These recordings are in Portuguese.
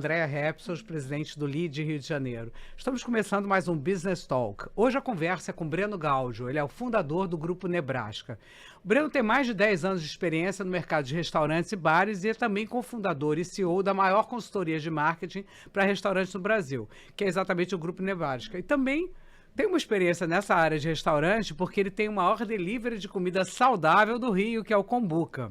Andréa Repsos, presidente do LEAD Rio de Janeiro. Estamos começando mais um Business Talk. Hoje a conversa é com Breno Gaudio, ele é o fundador do Grupo Nebraska. O Breno tem mais de 10 anos de experiência no mercado de restaurantes e bares e é também cofundador e CEO da maior consultoria de marketing para restaurantes no Brasil, que é exatamente o Grupo Nebraska. E também tem uma experiência nessa área de restaurante porque ele tem o maior delivery de comida saudável do Rio, que é o Kombuka.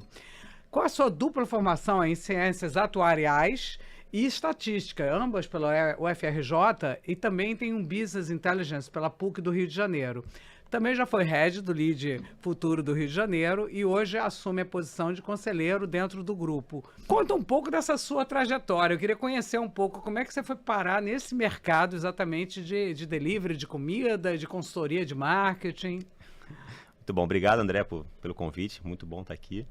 Com a sua dupla formação em ciências atuariais e estatística, ambas pela UFRJ, e também tem um Business Intelligence pela PUC do Rio de Janeiro. Também já foi head do LEAD Futuro do Rio de Janeiro e hoje assume a posição de conselheiro dentro do grupo. Conta um pouco dessa sua trajetória. Eu queria conhecer um pouco como é que você foi parar nesse mercado exatamente de delivery, de comida, de consultoria de marketing. Muito bom, obrigado André pelo convite, muito bom estar aqui.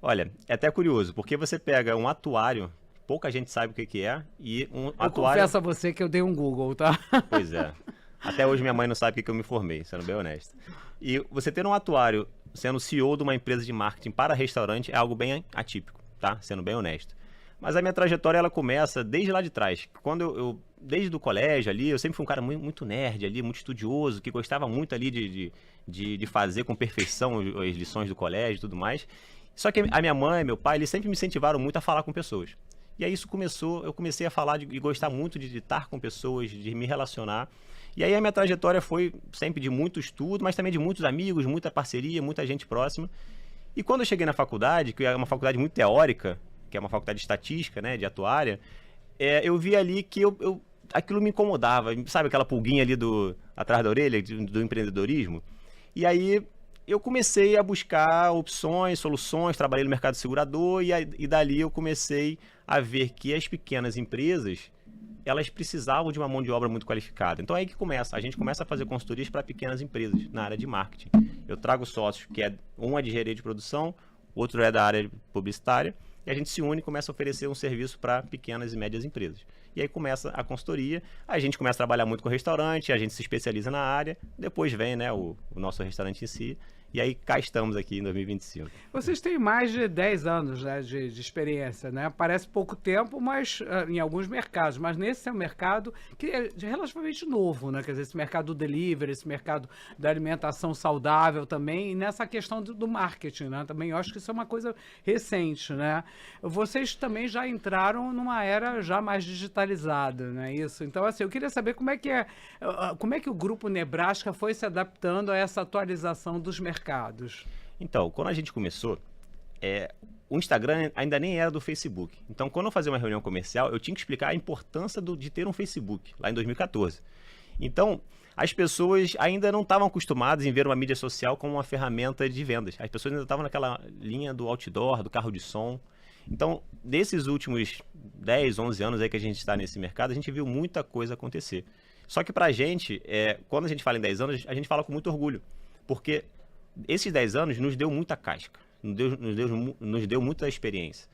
Olha, é até curioso, porque você pega um atuário, pouca gente sabe o que é, e um atuário... Confesso a você que eu dei um Google, tá? Pois é. Até hoje minha mãe não sabe o que eu me formei, sendo bem honesto. E você ter um atuário sendo CEO de uma empresa de marketing para restaurante é algo bem atípico, tá? Sendo bem honesto. Mas a minha trajetória, ela começa desde lá de trás. Quando desde o colégio ali, eu sempre fui um cara muito nerd ali, muito estudioso, que gostava muito ali de fazer com perfeição as lições do colégio e tudo mais. Só que a minha mãe e meu pai, eles sempre me incentivaram muito a falar com pessoas. E aí isso começou, eu comecei a falar e gostar muito de estar com pessoas, de me relacionar. E aí a minha trajetória foi sempre de muito estudo, mas também de muitos amigos, muita parceria, muita gente próxima. E quando eu cheguei na faculdade, que é uma faculdade muito teórica, que é uma faculdade de estatística, né, de atuária, eu vi ali que aquilo me incomodava, sabe aquela pulguinha ali atrás da orelha do empreendedorismo? E aí eu comecei a buscar opções, soluções, trabalhei no mercado segurador e dali eu comecei a ver que as pequenas empresas, elas precisavam de uma mão de obra muito qualificada. Então é aí que a gente começa a fazer consultorias para pequenas empresas na área de marketing. Eu trago sócios, um é de engenharia de produção, outro é da área publicitária, e a gente se une e começa a oferecer um serviço para pequenas e médias empresas. E aí começa a consultoria, a gente começa a trabalhar muito com restaurante, a gente se especializa na área, depois vem, né, o nosso restaurante em si, e aí cá estamos aqui em 2025. Vocês têm mais de 10 anos, né, de experiência, né? Parece pouco tempo, mas em alguns mercados. Mas nesse é um mercado que é relativamente novo, né? Quer dizer, esse mercado do delivery, esse mercado da alimentação saudável também, e nessa questão do marketing, né? Também eu acho que isso é uma coisa recente, né? Vocês também já entraram numa era já mais digitalizada, né? Isso. Então, assim, eu queria saber como é que o Grupo Nebraska foi se adaptando a essa atualização dos mercados. Então, quando a gente começou, o Instagram ainda nem era do Facebook. Então, quando eu fazia uma reunião comercial, eu tinha que explicar a importância de ter um Facebook, lá em 2014. Então, as pessoas ainda não estavam acostumadas em ver uma mídia social como uma ferramenta de vendas. As pessoas ainda estavam naquela linha do outdoor, do carro de som. Então, desses últimos 10, 11 anos aí que a gente está nesse mercado, a gente viu muita coisa acontecer. Só que pra gente, quando a gente fala em 10 anos, a gente fala com muito orgulho. Porque esses 10 anos nos deu muita casca, nos deu muita experiência.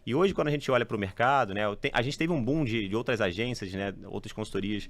E hoje, quando a gente olha para o mercado, né, a gente teve um boom de outras agências, né, outras consultorias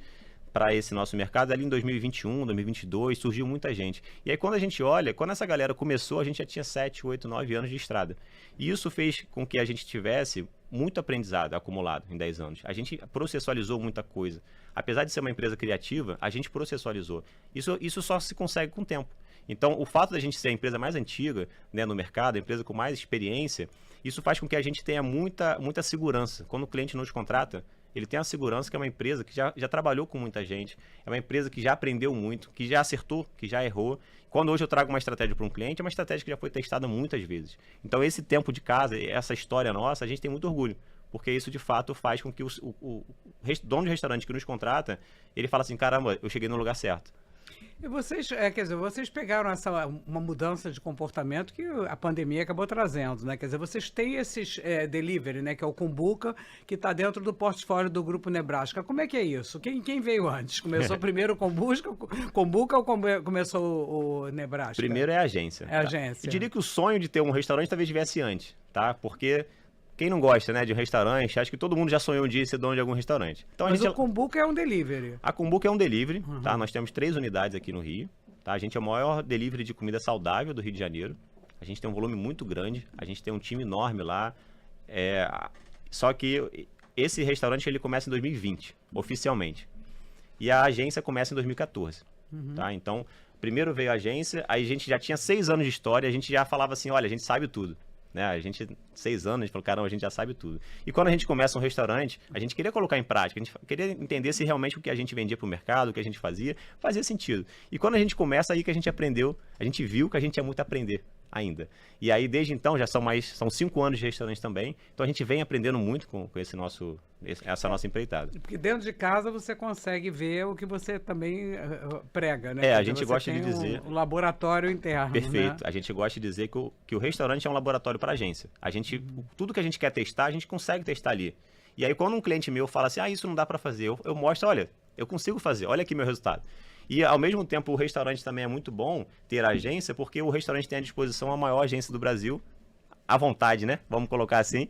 para esse nosso mercado. Ali em 2021, 2022, surgiu muita gente. E aí, quando a gente olha, quando essa galera começou, a gente já tinha 7, 8, 9 anos de estrada. E isso fez com que a gente tivesse muito aprendizado acumulado em 10 anos. A gente processualizou muita coisa. Apesar de ser uma empresa criativa, a gente processualizou. Isso só se consegue com o tempo. Então, o fato da gente ser a empresa mais antiga, né, no mercado, a empresa com mais experiência, isso faz com que a gente tenha muita segurança. Quando o cliente nos contrata, ele tem a segurança que é uma empresa que já trabalhou com muita gente, é uma empresa que já aprendeu muito, que já acertou, que já errou. Quando hoje eu trago uma estratégia para um cliente, é uma estratégia que já foi testada muitas vezes. Então, esse tempo de casa, essa história nossa, a gente tem muito orgulho, porque isso, de fato, faz com que o dono de restaurante que nos contrata, ele fala assim, caramba, eu cheguei no lugar certo. E vocês, quer dizer, vocês pegaram uma mudança de comportamento que a pandemia acabou trazendo, né? Quer dizer, vocês têm esses delivery, né? Que é o Kombuka, que está dentro do portfólio do Grupo Nebraska. Como é que é isso? Quem veio antes? Começou primeiro o Kombuka ou começou o Nebraska? Primeiro é a agência. É a agência. Eu diria que o sonho de ter um restaurante talvez viesse antes, tá? Porque quem não gosta, né, de um restaurante, acho que todo mundo já sonhou um dia ser dono de algum restaurante. Então, Mas o Kombuka é um delivery. A Kombuka é um delivery, tá? Nós temos 3 unidades aqui no Rio, tá? A gente é o maior delivery de comida saudável do Rio de Janeiro. A gente tem um volume muito grande, a gente tem um time enorme lá. Só que esse restaurante ele começa em 2020, oficialmente. E a agência começa em 2014. Tá? Então, primeiro veio a agência, aí a gente já tinha 6 anos de história, a gente já falava assim, olha, a gente sabe tudo. Né? A gente, 6 anos, a gente falou, caramba, a gente já sabe tudo. E quando a gente começa um restaurante, a gente queria colocar em prática, a gente queria entender se realmente o que a gente vendia para o mercado, o que a gente fazia sentido. E quando a gente começa, aí que a gente aprendeu, a gente viu que a gente tinha muito a aprender ainda. E aí, desde então, são 5 anos de restaurante também, então a gente vem aprendendo muito com essa nossa empreitada. Porque dentro de casa você consegue ver o que você também prega, né? A gente gosta de dizer... um laboratório interno, Perfeito. né? A gente gosta de dizer que o restaurante é um laboratório para a agência. Tudo que a gente quer testar, a gente consegue testar ali. E aí, quando um cliente meu fala assim, isso não dá para fazer, eu mostro, olha, eu consigo fazer, olha aqui meu resultado. E, ao mesmo tempo, o restaurante também é muito bom ter agência, porque o restaurante tem à disposição a maior agência do Brasil, à vontade, né? Vamos colocar assim,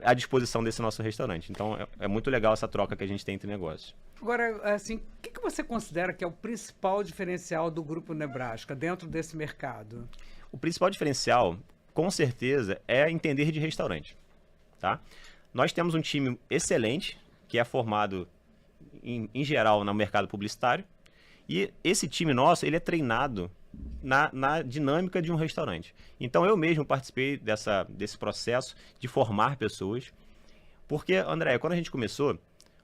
à disposição desse nosso restaurante. Então, é muito legal essa troca que a gente tem entre negócios. Agora, assim, o que você considera que é o principal diferencial do Grupo Nebraska dentro desse mercado? O principal diferencial, com certeza, é entender de restaurante, tá? Nós temos um time excelente, que é formado, em geral, no mercado publicitário, e esse time nosso, ele é treinado na dinâmica de um restaurante. Então, eu mesmo participei desse processo de formar pessoas, porque, André, quando a gente começou,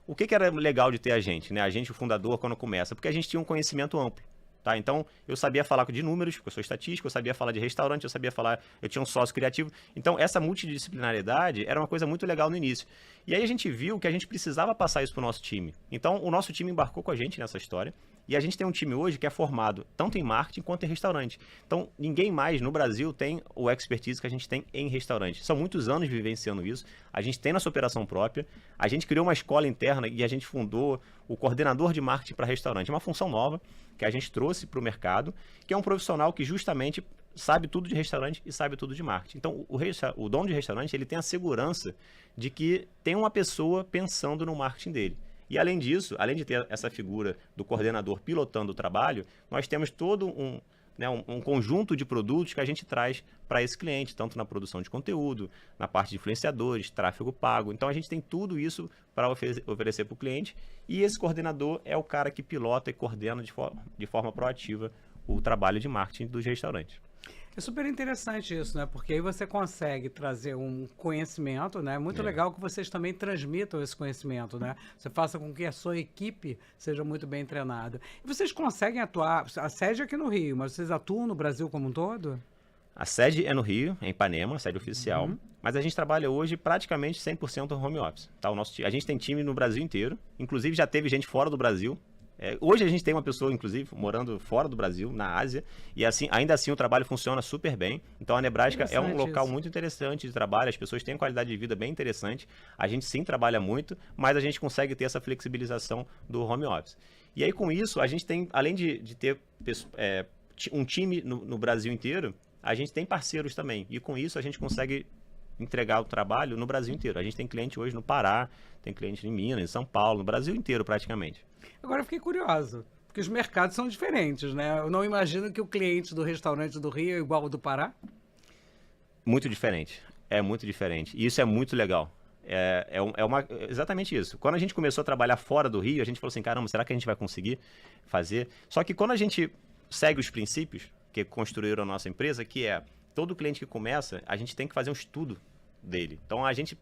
o que era legal de ter a gente, né? A gente, o fundador, quando começa? Porque a gente tinha um conhecimento amplo. Tá? Então, eu sabia falar de números, porque eu sou estatístico, eu sabia falar de restaurante, eu tinha um sócio criativo. Então, essa multidisciplinariedade era uma coisa muito legal no início. E aí a gente viu que a gente precisava passar isso para o nosso time. Então, o nosso time embarcou com a gente nessa história. E a gente tem um time hoje que é formado tanto em marketing quanto em restaurante. Então, ninguém mais no Brasil tem o expertise que a gente tem em restaurante. São muitos anos vivenciando isso. A gente tem nossa operação própria. A gente criou uma escola interna e a gente fundou o coordenador de marketing para restaurante. É uma função nova que a gente trouxe para o mercado, que é um profissional que justamente sabe tudo de restaurante e sabe tudo de marketing. Então, o dono de restaurante, ele tem a segurança de que tem uma pessoa pensando no marketing dele. E além disso, além de ter essa figura do coordenador pilotando o trabalho, nós temos todo um conjunto de produtos que a gente traz para esse cliente, tanto na produção de conteúdo, na parte de influenciadores, tráfego pago. Então, a gente tem tudo isso para oferecer para o cliente, e esse coordenador é o cara que pilota e coordena de forma proativa o trabalho de marketing dos restaurantes. É super interessante isso, né? Porque aí você consegue trazer um conhecimento, né? Muito legal que vocês também transmitam esse conhecimento, né? Você faça com que a sua equipe seja muito bem treinada. E vocês conseguem atuar, a sede é aqui no Rio, mas vocês atuam no Brasil como um todo? A sede é no Rio, em Ipanema, a sede oficial, mas a gente trabalha hoje praticamente 100% home office. Tá? A gente tem time no Brasil inteiro, inclusive já teve gente fora do Brasil. Hoje a gente tem uma pessoa, inclusive, morando fora do Brasil, na Ásia, e assim, ainda assim o trabalho funciona super bem. Então a Nebraska é um local muito interessante de trabalho, as pessoas têm uma qualidade de vida bem interessante. A gente sim trabalha muito, mas a gente consegue ter essa flexibilização do home office. E aí com isso, a gente tem, além de ter um time no Brasil inteiro, a gente tem parceiros também. E com isso a gente consegue entregar o trabalho no Brasil inteiro. A gente tem cliente hoje no Pará, tem cliente em Minas, em São Paulo, no Brasil inteiro praticamente. Agora eu fiquei curioso, porque os mercados são diferentes, né? Eu não imagino que o cliente do restaurante do Rio é igual ao do Pará. Muito diferente. É muito diferente. E isso é muito legal. Exatamente isso. Quando a gente começou a trabalhar fora do Rio, a gente falou assim, caramba, será que a gente vai conseguir fazer? Só que quando a gente segue os princípios que construíram a nossa empresa, que é todo cliente que começa, a gente tem que fazer um estudo dele. Então, a gente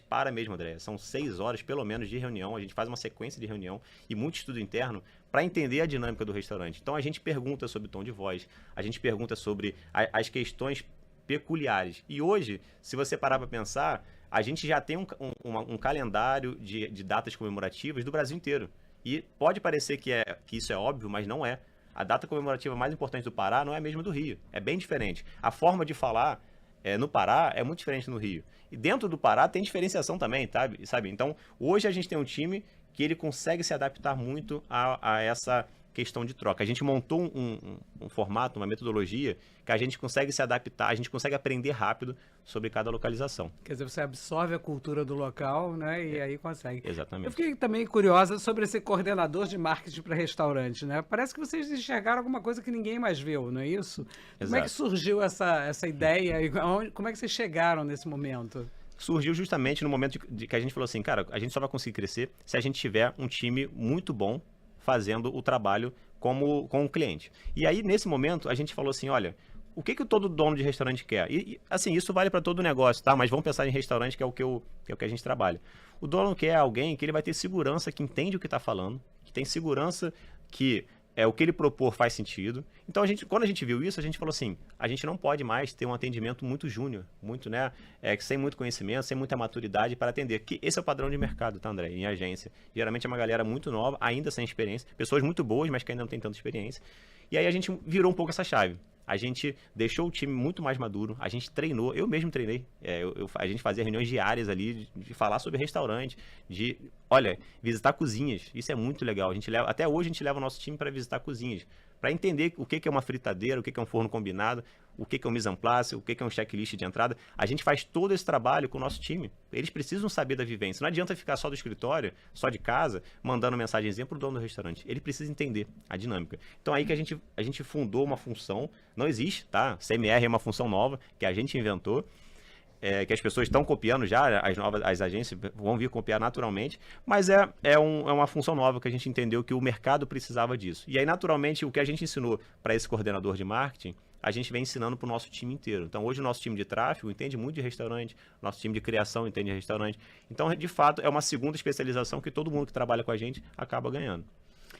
para mesmo, André. São 6 horas, pelo menos, de reunião. A gente faz uma sequência de reunião e muito estudo interno para entender a dinâmica do restaurante. Então, a gente pergunta sobre o tom de voz, a gente pergunta sobre as questões peculiares. E hoje, se você parar para pensar, a gente já tem um calendário de datas comemorativas do Brasil inteiro. E pode parecer que isso é óbvio, mas não é. A data comemorativa mais importante do Pará não é a mesma do Rio. É bem diferente. A forma de falar no Pará é muito diferente no Rio. E dentro do Pará tem diferenciação também, sabe? Então, hoje a gente tem um time que ele consegue se adaptar muito a essa questão de troca. A gente montou um formato, uma metodologia que a gente consegue se adaptar, a gente consegue aprender rápido sobre cada localização. Quer dizer, você absorve a cultura do local, né? E aí consegue. Exatamente. Eu fiquei também curiosa sobre esse coordenador de marketing para restaurante, né? Parece que vocês enxergaram alguma coisa que ninguém mais viu, não é isso? Exato. Como é que surgiu essa ideia e como é que vocês chegaram nesse momento? surgiu justamente no momento de que a gente falou assim, cara, a gente só vai conseguir crescer se a gente tiver um time muito bom fazendo o trabalho com o cliente. E aí, nesse momento, a gente falou assim, olha, o que todo dono de restaurante quer? E assim, isso vale para todo negócio, tá? Mas vamos pensar em restaurante, que é o que a gente trabalha. O dono quer alguém que ele vai ter segurança, que entende o que está falando, que tem segurança que o que ele propor faz sentido. Então, quando a gente viu isso, a gente falou assim, a gente não pode mais ter um atendimento muito júnior, muito, né, sem muito conhecimento, sem muita maturidade para atender. Que esse é o padrão de mercado, tá, André? Em agência. Geralmente é uma galera muito nova, ainda sem experiência, pessoas muito boas, mas que ainda não tem tanta experiência. E aí a gente virou um pouco essa chave. A gente deixou o time muito mais maduro, a gente treinou, eu mesmo treinei, a gente fazia reuniões diárias ali, de falar sobre restaurante, olha, visitar cozinhas, isso é muito legal, até hoje a gente leva o nosso time para visitar cozinhas, para entender o que é uma fritadeira, o que é um forno combinado, o que é um mise en place, o que é um checklist de entrada. A gente faz todo esse trabalho com o nosso time. Eles precisam saber da vivência. Não adianta ficar só do escritório, só de casa, mandando mensagenzinha para o dono do restaurante. Ele precisa entender a dinâmica. Então aí que a gente fundou uma função, não existe, tá? CMR é uma função nova que a gente inventou, que as pessoas estão copiando já, as agências vão vir copiar naturalmente, mas é uma função nova que a gente entendeu que o mercado precisava disso. E aí, naturalmente, o que a gente ensinou para esse coordenador de marketing, a gente vem ensinando para o nosso time inteiro. Então, hoje o nosso time de tráfego entende muito de restaurante, nosso time de criação entende de restaurante. Então, de fato, é uma segunda especialização que todo mundo que trabalha com a gente acaba ganhando.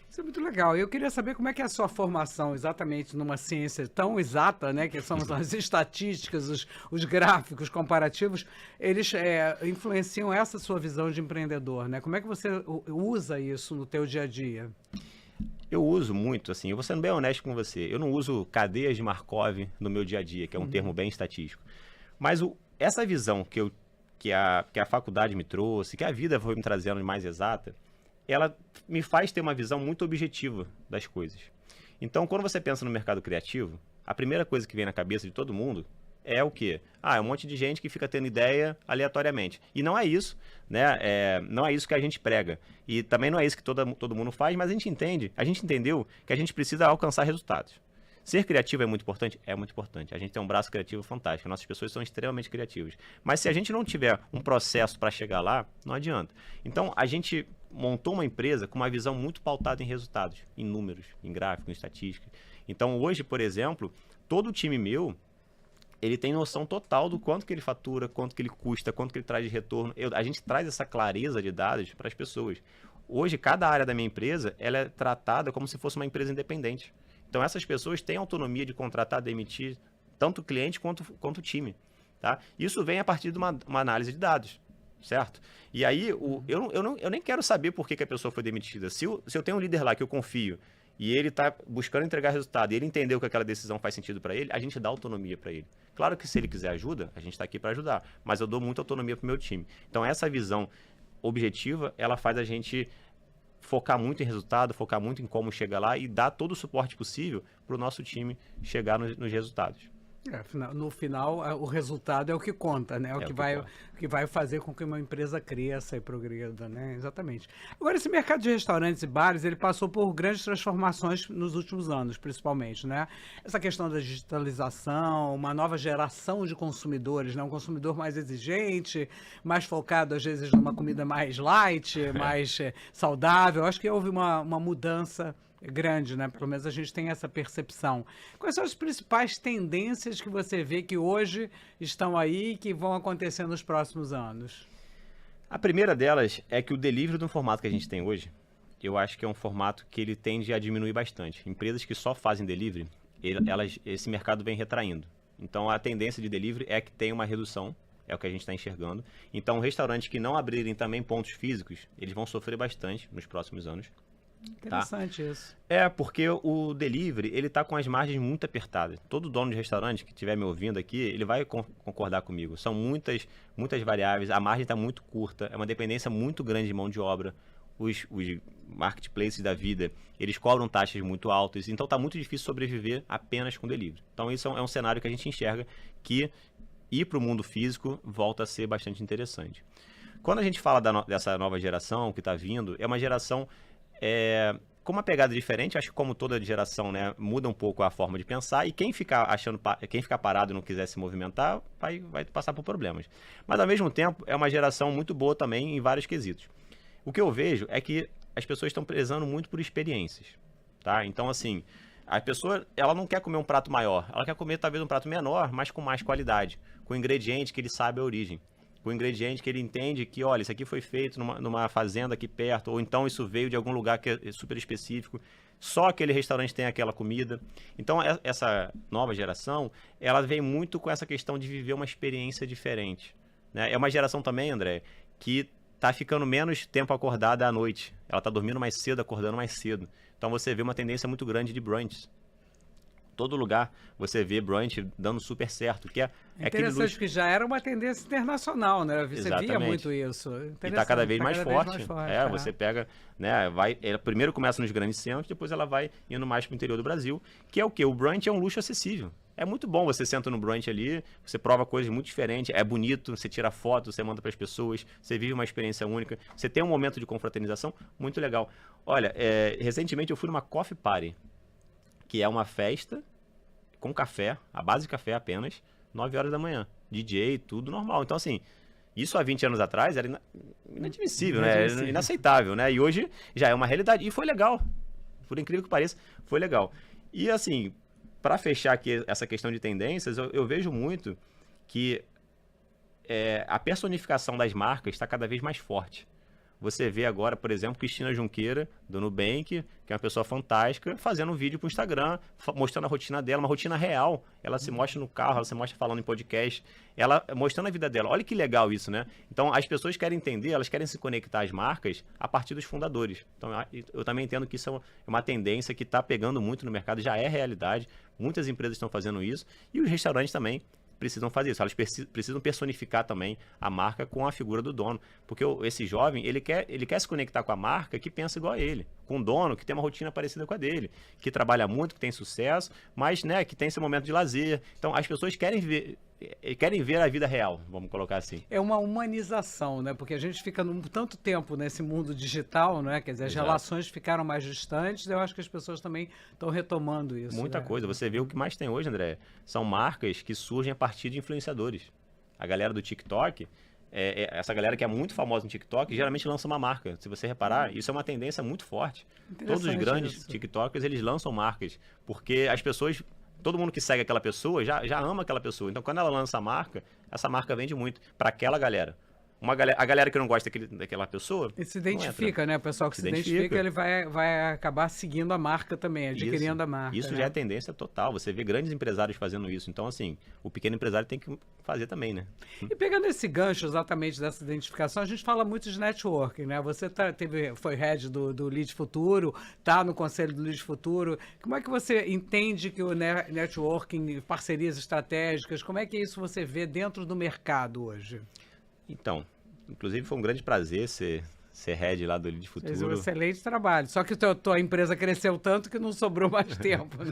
Isso é muito legal. Eu queria saber como é que é a sua formação exatamente numa ciência tão exata, né, que são as estatísticas, os gráficos comparativos, eles influenciam essa sua visão de empreendedor, né? Como é que você usa isso no teu dia a dia? Eu uso muito, assim, eu vou sendo bem honesto com você, eu não uso cadeias de Markov no meu dia a dia, que é um termo bem estatístico. Mas essa visão que a faculdade me trouxe, que a vida foi me trazendo de mais exata, ela me faz ter uma visão muito objetiva das coisas. Então, quando você pensa no mercado criativo, a primeira coisa que vem na cabeça de todo mundo é o quê? É um monte de gente que fica tendo ideia aleatoriamente. E não é isso, né? Não é isso que a gente prega. E também não é isso que todo mundo faz, mas a gente entendeu que a gente precisa alcançar resultados. Ser criativo é muito importante? É muito importante. A gente tem um braço criativo fantástico. Nossas pessoas são extremamente criativas. Mas se a gente não tiver um processo para chegar lá, não adianta. Então, a gente montou uma empresa com uma visão muito pautada em resultados, em números, em gráficos, em estatística. Então, hoje, por exemplo, todo o time meu, ele tem noção total do quanto que ele fatura, quanto que ele custa, quanto que ele traz de retorno. A gente traz essa clareza de dados para as pessoas. Hoje, cada área da minha empresa, ela é tratada como se fosse uma empresa independente. Então, essas pessoas têm autonomia de contratar, demitir, tanto o cliente quanto o time. Tá? Isso vem a partir de uma análise de dados, certo? E aí, eu nem quero saber por que a pessoa foi demitida. Se eu tenho um líder lá que eu confio e ele está buscando entregar resultado e ele entendeu que aquela decisão faz sentido para ele, a gente dá autonomia para ele. Claro que se ele quiser ajuda, a gente está aqui para ajudar, mas eu dou muita autonomia para o meu time. Então, essa visão objetiva, ela faz a gente focar muito em resultado, focar muito em como chegar lá e dar todo o suporte possível para o nosso time chegar nos resultados. No final, o resultado é o que conta, né? O que vai fazer com que uma empresa cresça e progrida, né? Exatamente. Agora, esse mercado de restaurantes e bares, ele passou por grandes transformações nos últimos anos, principalmente, né? Essa questão da digitalização, uma nova geração de consumidores, né? Um consumidor mais exigente, mais focado, às vezes, numa comida mais light, mais saudável. Acho que houve uma mudança grande, né? Pelo menos a gente tem essa percepção. Quais são as principais tendências que você vê que hoje estão aí e que vão acontecer nos próximos anos? A primeira delas é que o delivery do formato que a gente tem hoje, eu acho que é um formato que ele tende a diminuir bastante. Empresas que só fazem delivery, esse mercado vem retraindo. Então, a tendência de delivery é que tem uma redução, é o que a gente está enxergando. Então, restaurantes que não abrirem também pontos físicos, eles vão sofrer bastante nos próximos anos. Interessante isso. Porque o delivery, ele tá com as margens muito apertadas. Todo dono de restaurante que estiver me ouvindo aqui, ele vai concordar comigo. São muitas variáveis, a margem está muito curta, é uma dependência muito grande de mão de obra. Os marketplaces da vida, eles cobram taxas muito altas, então tá muito difícil sobreviver apenas com delivery. Então isso é um cenário que a gente enxerga que ir para o mundo físico volta a ser bastante interessante. Quando a gente fala dessa nova geração que está vindo, é uma geração com uma pegada diferente, acho que como toda geração, né, muda um pouco a forma de pensar, e quem ficar parado e não quiser se movimentar, vai passar por problemas. Mas, ao mesmo tempo, é uma geração muito boa também em vários quesitos. O que eu vejo é que as pessoas estão prezando muito por experiências, tá? Então, assim, a pessoa, ela não quer comer um prato maior, ela quer comer talvez um prato menor, mas com mais qualidade, com ingrediente que ele sabe a origem, com ingrediente que ele entende que, olha, isso aqui foi feito numa fazenda aqui perto, ou então isso veio de algum lugar que é super específico, só aquele restaurante tem aquela comida. Então, essa nova geração, ela vem muito com essa questão de viver uma experiência diferente, né? É uma geração também, André, que tá ficando menos tempo acordada à noite. Ela tá dormindo mais cedo, acordando mais cedo. Então você vê uma tendência muito grande de brunch. Todo lugar você vê brunch dando super certo, que é aquele interessante luxo. que já era uma tendência internacional, né? Você via Exatamente. muito isso. E tá cada vez mais forte. Tá. Você pega, né, ela primeiro começa nos grandes centros, depois ela vai indo mais pro interior do Brasil, que é o quê? O brunch é um luxo acessível. É muito bom, você senta no brunch ali, você prova coisas muito diferentes, é bonito, você tira foto, você manda para as pessoas, você vive uma experiência única, você tem um momento de confraternização muito legal. Olha, recentemente eu fui numa coffee party, que é uma festa com café, a base de café apenas, 9 horas da manhã. DJ, tudo normal. Então, assim, isso há 20 anos atrás era inadmissível, né? Era inaceitável, né? E hoje já é uma realidade. E foi legal. Por incrível que pareça, foi legal. E, assim, para fechar aqui essa questão de tendências, eu vejo muito que a personificação das marcas está cada vez mais forte. Você vê agora, por exemplo, Cristina Junqueira, do Nubank, que é uma pessoa fantástica, fazendo um vídeo para o Instagram, mostrando a rotina dela, uma rotina real. Ela se mostra no carro, ela se mostra falando em podcast, ela mostrando a vida dela. Olha que legal isso, né? Então, as pessoas querem entender, elas querem se conectar às marcas a partir dos fundadores. Então, eu também entendo que isso é uma tendência que está pegando muito no mercado, já é realidade. Muitas empresas estão fazendo isso e os restaurantes também precisam fazer isso. Elas precisam personificar também a marca com a figura do dono. Porque esse jovem, ele quer se conectar com a marca que pensa igual a ele. Com um dono que tem uma rotina parecida com a dele. Que trabalha muito, que tem sucesso, mas, né, que tem esse momento de lazer. Então, as pessoas querem ver a vida real, vamos colocar assim. É uma humanização, né? Porque a gente fica tanto tempo nesse mundo digital, né? Quer dizer, as relações ficaram mais distantes, eu acho que as pessoas também estão retomando isso. Muita coisa. Você vê o que mais tem hoje, André, são marcas que surgem a partir de influenciadores. A galera do TikTok, essa galera que é muito famosa no TikTok, geralmente lança uma marca. Se você reparar, isso é uma tendência muito forte. Todos os grandes TikTokers, eles lançam marcas, porque as pessoas... Todo mundo que segue aquela pessoa já ama aquela pessoa. Então, quando ela lança a marca, essa marca vende muito para aquela galera. A galera que não gosta daquela pessoa... E se identifica, né? O pessoal que se identifica, ele vai acabar seguindo a marca também, adquirindo a marca. Isso já é tendência total. Você vê grandes empresários fazendo isso. Então, assim, o pequeno empresário tem que fazer também, né? E pegando esse gancho exatamente dessa identificação, a gente fala muito de networking, né? Você foi head do Lead Futuro, tá no conselho do Lead Futuro. Como é que você entende que o networking, parcerias estratégicas, como é que isso você vê dentro do mercado hoje? Então, inclusive foi um grande prazer ser head lá do Lead Futuro. Fez um excelente trabalho. Só que tua empresa cresceu tanto que não sobrou mais tempo, né?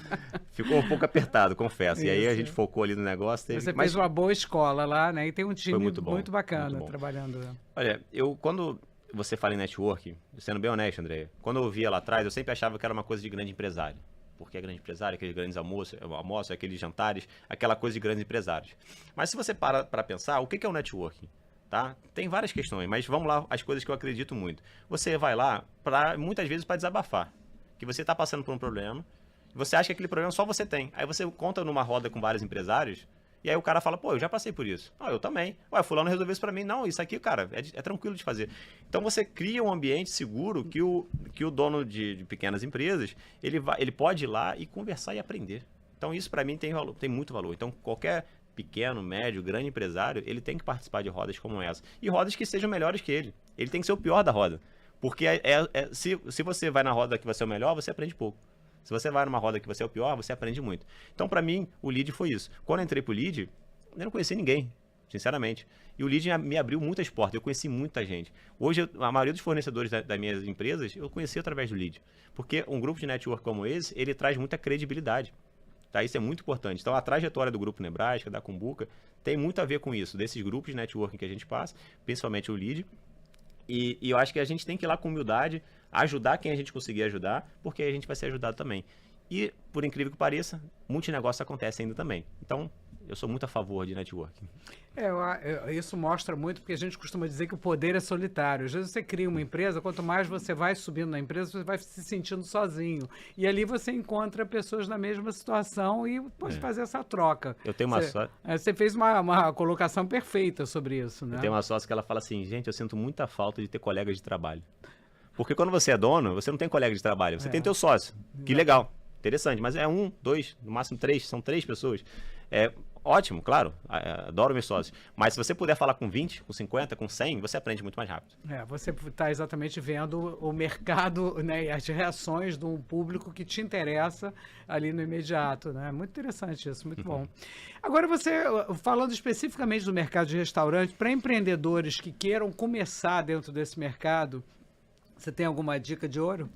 Ficou um pouco apertado, confesso. Isso. E aí a gente focou ali no negócio. Você fez uma boa escola lá, né? E tem um time muito bacana muito trabalhando. Olha, quando você fala em network, sendo bem honesto, André, quando eu via lá atrás, eu sempre achava que era uma coisa de grande empresário. Porque é grande empresário, aqueles grandes almoços, aqueles jantares, aquela coisa de grandes empresários. Mas se você para pensar, o que é o networking? Tá? Tem várias questões, mas vamos lá, as coisas que eu acredito muito. Você vai lá, muitas vezes, para desabafar. Que você está passando por um problema, você acha que aquele problema só você tem. Aí você conta numa roda com vários empresários, e aí o cara fala, pô, eu já passei por isso. Ah, eu também. Ué, fulano resolveu isso para mim. Não, isso aqui, cara, é tranquilo de fazer. Então você cria um ambiente seguro que o dono de pequenas empresas, ele pode ir lá e conversar e aprender. Então isso para mim tem muito valor. Então qualquer pequeno, médio, grande empresário, ele tem que participar de rodas como essa. E rodas que sejam melhores que ele. Ele tem que ser o pior da roda. Porque se você vai na roda que você é o melhor, você aprende pouco. Se você vai numa roda que você é o pior, você aprende muito. Então, para mim, o Lead foi isso. Quando eu entrei pro Lead, eu não conhecia ninguém, sinceramente. E o Lead me abriu muitas portas, eu conheci muita gente. Hoje, a maioria dos fornecedores das minhas empresas, eu conheci através do Lead. Porque um grupo de network como esse, ele traz muita credibilidade. Tá? Isso é muito importante. Então, a trajetória do Grupo Nebraska, da Cumbuca, tem muito a ver com isso, desses grupos de networking que a gente passa, principalmente o Lead. E eu acho que a gente tem que ir lá com humildade, ajudar quem a gente conseguir ajudar, porque aí a gente vai ser ajudado também. E, por incrível que pareça, multinegócio acontece ainda também. Então, eu sou muito a favor de networking. Isso mostra muito, porque a gente costuma dizer que o poder é solitário. Às vezes você cria uma empresa, quanto mais você vai subindo na empresa, você vai se sentindo sozinho. E ali você encontra pessoas na mesma situação e pode fazer essa troca. Eu tenho uma sócia... Você fez uma colocação perfeita sobre isso, né? Eu tenho uma sócia que ela fala assim, gente, eu sinto muita falta de ter colegas de trabalho. Porque quando você é dono, você não tem colega de trabalho, você tem teu sócio. Que legal, interessante, mas é 1, 2, no máximo 3, são 3 pessoas. É ótimo, claro, adoro meus sócios. Mas se você puder falar com 20, com 50, com 100, você aprende muito mais rápido. Você está exatamente vendo o mercado, né, e as reações de um público que te interessa ali no imediato, né? Muito interessante isso, muito bom. Agora você, falando especificamente do mercado de restaurante, para empreendedores que queiram começar dentro desse mercado, você tem alguma dica de ouro?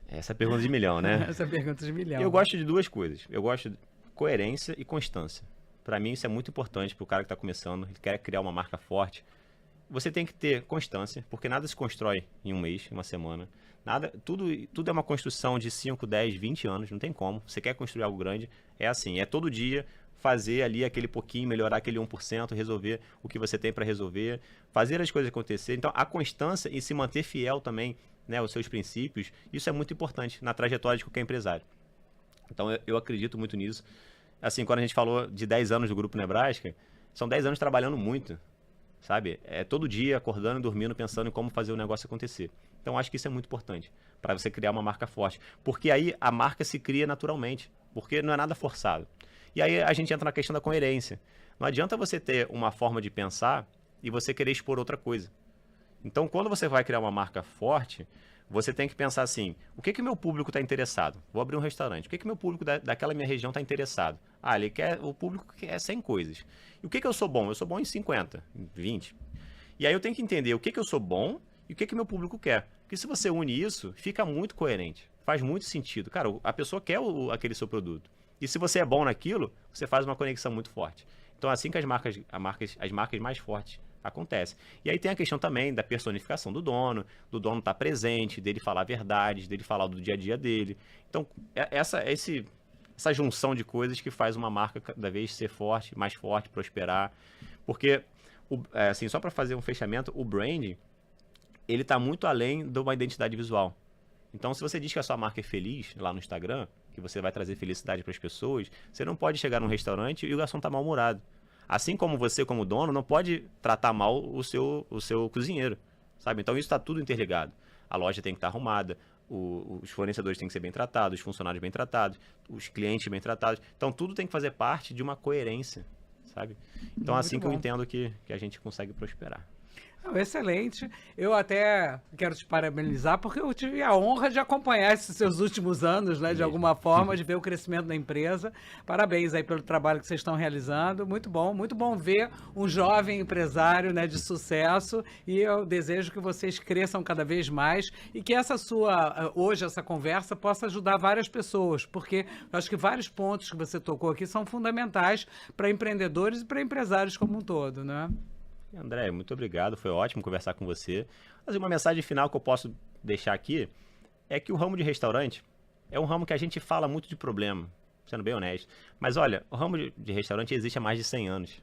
Essa é a pergunta de milhão, né? Essa é a pergunta de milhão. Eu gosto de 2 coisas. Eu gosto de coerência e constância. Para mim, isso é muito importante para o cara que está começando, ele quer criar uma marca forte. Você tem que ter constância, porque nada se constrói em um mês, em uma semana. Tudo é uma construção de 5, 10, 20 anos, não tem como. Você quer construir algo grande, é assim, é todo dia fazer ali aquele pouquinho, melhorar aquele 1%, resolver o que você tem para resolver, fazer as coisas acontecer. Então, a constância e se manter fiel também, né, aos seus princípios, isso é muito importante na trajetória de qualquer empresário. Então, eu acredito muito nisso. Assim, quando a gente falou de 10 anos do Grupo Nebraska, são 10 anos trabalhando muito, sabe? É todo dia acordando e dormindo, pensando em como fazer o negócio acontecer. Então, acho que isso é muito importante para você criar uma marca forte. Porque aí a marca se cria naturalmente, porque não é nada forçado. E aí a gente entra na questão da coerência. Não adianta você ter uma forma de pensar e você querer expor outra coisa. Então, quando você vai criar uma marca forte, você tem que pensar assim, o que o meu público está interessado? Vou abrir um restaurante. O que o meu público daquela minha região está interessado? O público quer 100 coisas. E o que eu sou bom? Eu sou bom em 50, em 20. E aí eu tenho que entender o que eu sou bom e o que meu público quer. Porque se você une isso, fica muito coerente. Faz muito sentido. Cara, a pessoa quer aquele seu produto. E se você é bom naquilo, você faz uma conexão muito forte. Então, assim que as marcas mais fortes acontece. E aí tem a questão também da personificação do dono estar presente, dele falar verdades, dele falar do dia a dia dele. Então, essa junção de coisas que faz uma marca cada vez ser forte, mais forte, prosperar. Porque, assim, só para fazer um fechamento, o branding, ele está muito além de uma identidade visual. Então, se você diz que a sua marca é feliz lá no Instagram, que você vai trazer felicidade para as pessoas, você não pode chegar num restaurante e o garçom está mal-humorado. Assim como você, como dono, não pode tratar mal o seu cozinheiro, sabe? Então, isso está tudo interligado. A loja tem que estar arrumada, os fornecedores têm que ser bem tratados, os funcionários bem tratados, os clientes bem tratados. Então, tudo tem que fazer parte de uma coerência, sabe? Então, assim que eu entendo que a gente consegue prosperar. Excelente. Eu até quero te parabenizar, porque eu tive a honra de acompanhar esses seus últimos anos, né, de alguma forma, de ver o crescimento da empresa. Parabéns aí pelo trabalho que vocês estão realizando. Muito bom ver um jovem empresário, né, de sucesso, e eu desejo que vocês cresçam cada vez mais e que hoje essa conversa possa ajudar várias pessoas, porque eu acho que vários pontos que você tocou aqui são fundamentais para empreendedores e para empresários como um todo, né? André, muito obrigado, foi ótimo conversar com você. Mas uma mensagem final que eu posso deixar aqui é que o ramo de restaurante é um ramo que a gente fala muito de problema, sendo bem honesto. Mas olha, o ramo de restaurante existe há mais de 100 anos.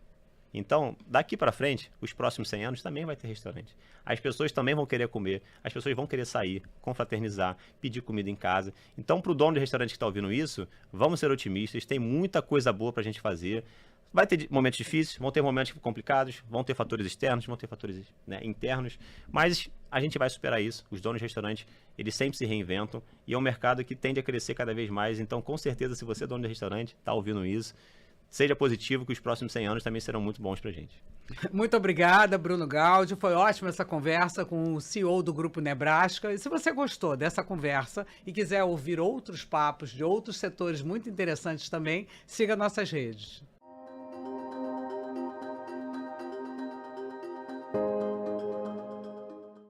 Então, daqui para frente, os próximos 100 anos também vai ter restaurante. As pessoas também vão querer comer, as pessoas vão querer sair, confraternizar, pedir comida em casa. Então, para o dono de restaurante que está ouvindo isso, vamos ser otimistas, tem muita coisa boa para a gente fazer. Vai ter momentos difíceis, vão ter momentos complicados, vão ter fatores externos, vão ter fatores, né, internos, mas a gente vai superar isso. Os donos de restaurantes, eles sempre se reinventam e é um mercado que tende a crescer cada vez mais. Então, com certeza, se você é dono de restaurante, está ouvindo isso, seja positivo, que os próximos 100 anos também serão muito bons para a gente. Muito obrigada, Bruno Gaudio. Foi ótima essa conversa com o CEO do Grupo Nebraska. E se você gostou dessa conversa e quiser ouvir outros papos de outros setores muito interessantes também, siga nossas redes.